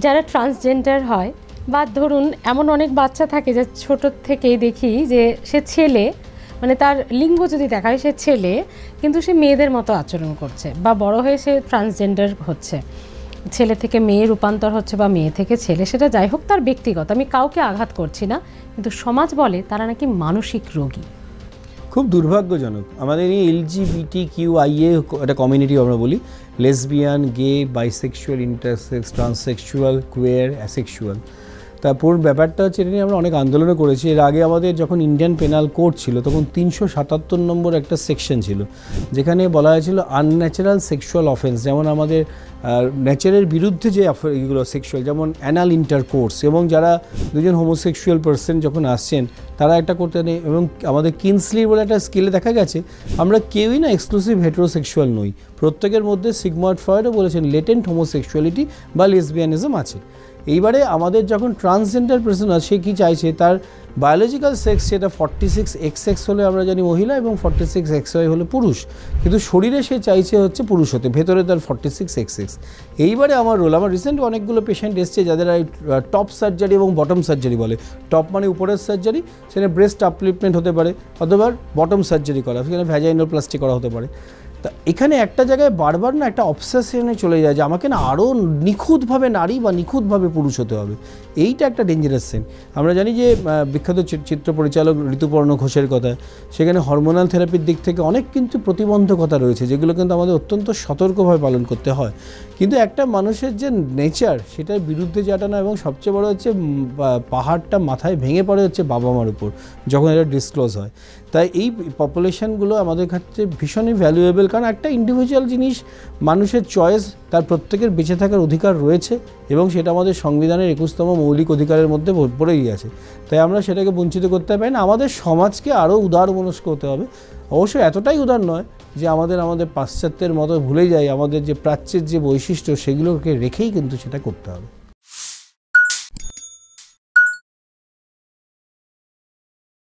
যারা ট্রান্সজেন্ডার হয় বা ধরুন এমন অনেক বাচ্চা থাকে যে ছোট থেকেই দেখি যে সে ছেলে, মানে তার লিঙ্গ যদি দেখা হয় সে ছেলে, কিন্তু সে মেয়েদের মতো আচরণ করছে, বা বড় হয়ে সে ট্রান্সজেন্ডার হচ্ছে, ছেলে থেকে মেয়ে রূপান্তর হচ্ছে বা মেয়ে থেকে ছেলে, সেটা যাই হোক তার ব্যক্তিগত, আমি কাউকে আঘাত করছি না, কিন্তু সমাজ বলে তারা নাকি মানসিক রোগী। খুব দুর্ভাগ্যজনক। আমাদের এই LGBTQIA একটা কমিউনিটি আমরা বলি, লেসবিয়ান, গে, বাইসেক্সুয়াল, ইন্টারসেক্স, ট্রান্সসেক্সুয়াল, কোয়ার, অ্যাসেক্সুয়াল। তারপর ব্যাপারটা হচ্ছে এটা নিয়ে আমরা অনেক আন্দোলনও করেছি। এর আগে আমাদের যখন ইন্ডিয়ান পেনাল কোড ছিল তখন 377 নম্বর একটা সেকশন ছিল যেখানে বলা হয়েছিল আনন্যাচারাল সেক্সুয়াল অফেন্স, যেমন আমাদের নেচারের বিরুদ্ধে যে এগুলো সেক্সুয়াল, যেমন অ্যানাল ইন্টারকোর্স, এবং যারা দুজন হোমোসেক্সুয়াল পার্সন যখন আসছেন তারা একটা করতে নেই। এবং আমাদের কিনসলি বলে একটা স্কেলে দেখা গেছে আমরা কেউই না এক্সক্লুসিভ হেটেরোসেক্সুয়াল নই, প্রত্যেকের মধ্যে সিগমন্ড ফ্রয়েডও বলেছেন লেটেন্ট হোমোসেক্সুয়ালিটি বা লেসবিয়ানিজম আছে। এইবারে আমাদের যখন ট্রান্সজেন্ডার পার্সন আছে সে কী চাইছে, তার বায়োলজিক্যাল সেক্স সেটা 46XX হলে আমরা জানি মহিলা এবং 46XY হলে পুরুষ, কিন্তু শরীরে সে চাইছে হচ্ছে পুরুষ হতে, ভেতরে তার 46XX। এইবারে আমার রোল, আমার রিসেন্ট অনেকগুলো পেশেন্ট এসছে যাদের টপ সার্জারি এবং বটম সার্জারি বলে। টপ মানে উপরের সার্জারি, সেখানে ব্রেস্ট আপলিফটমেন্ট হতে পারে, অথবা বটম সার্জারি করা, সেখানে ভ্যাজাইনোপ্লাস্টি করা হতে পারে। তা এখানে একটা জায়গায় বারবার না একটা অবসেশনে চলে যায় যে আমাকে না আরও নিখুঁতভাবে নারী বা নিখুঁতভাবে পুরুষ হতে হবে। এইটা একটা ডেঞ্জারাস সেন। আমরা জানি যে বিখ্যাত চিত্র পরিচালক ঋতুপর্ণ ঘোষের কথা, সেখানে হরমোনাল থেরাপির দিক থেকে অনেক কিন্তু প্রতিবন্ধকতা রয়েছে যেগুলো কিন্তু আমাদের অত্যন্ত সতর্কভাবে পালন করতে হয়। কিন্তু একটা মানুষের যে নেচার সেটার বিরুদ্ধে যাটা না, এবং সবচেয়ে বড় হচ্ছে পাহাড়টা মাথায় ভেঙে পড়ে হচ্ছে বাবা মার উপর যখন এটা ডিসক্লোজ হয়। তাই এই পপুলেশনগুলো আমাদের ক্ষেত্রে ভীষণই ভ্যালুয়েবল, কারণ একটা ইন্ডিভিজুয়াল জিনিস, মানুষের চয়েস, তার প্রত্যেকের বেঁচে থাকার অধিকার রয়েছে, এবং সেটা আমাদের সংবিধানের 21তম মৌলিক অধিকারের মধ্যে পড়েই আছে। তাই আমরা সেটাকে বঞ্চিত করতে পারি না। আমাদের সমাজকে আরও উদারমনস্ক হতে হবে। অবশ্যই এতটাই উদার নয় যে আমাদের পাশ্চাত্যের মতো ভুলে যাই, আমাদের যে প্রাচ্যের যে বৈশিষ্ট্য সেগুলোকে রেখেই কিন্তু সেটা করতে হবে।